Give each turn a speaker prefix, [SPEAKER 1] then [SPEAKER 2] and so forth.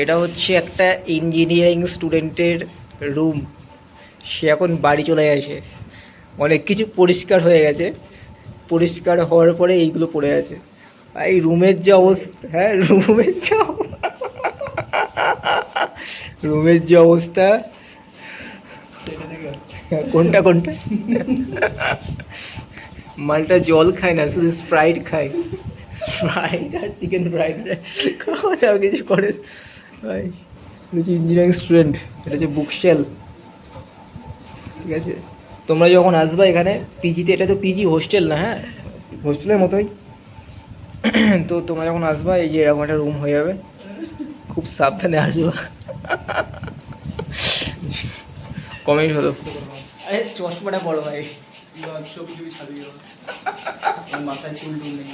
[SPEAKER 1] এটা হচ্ছে একটা ইঞ্জিনিয়ারিং স্টুডেন্টের রুম। সে এখন বাড়ি চলে গেছে, অনেক কিছু পরিষ্কার হয়ে গেছে, পরিষ্কার হওয়ার পরে এইগুলো পড়ে আছে। এই রুমের যে অবস্থা, হ্যাঁ রুমের যে অবস্থা। কোনটা কোনটা? মালটা জল খায় না, শুধু স্প্রাইট খায়। স্প্রাইট আর চিকেন ফ্রাইড খাওয়া দাওয়া কিছু করে ভাই। এটা হচ্ছে ইঞ্জিনিয়ারিং স্টুডেন্ট, এটা হচ্ছে বুকশেল। ঠিক আছে, তোমরা যখন আসবা এখানে পিজিতে, এটা তো পিজি হোস্টেল না, হ্যাঁ হোস্টেলের মতোই। তো তোমরা যখন আসবা এই যে এরকম একটা রুম হয়ে যাবে, খুব সাবধানে আসবা। কমেন্ট হলো, আরে চশমাটা বড় ভাই,
[SPEAKER 2] ছবি ছবি ছাড়িয়ে মাথায় চুল টুল নেই।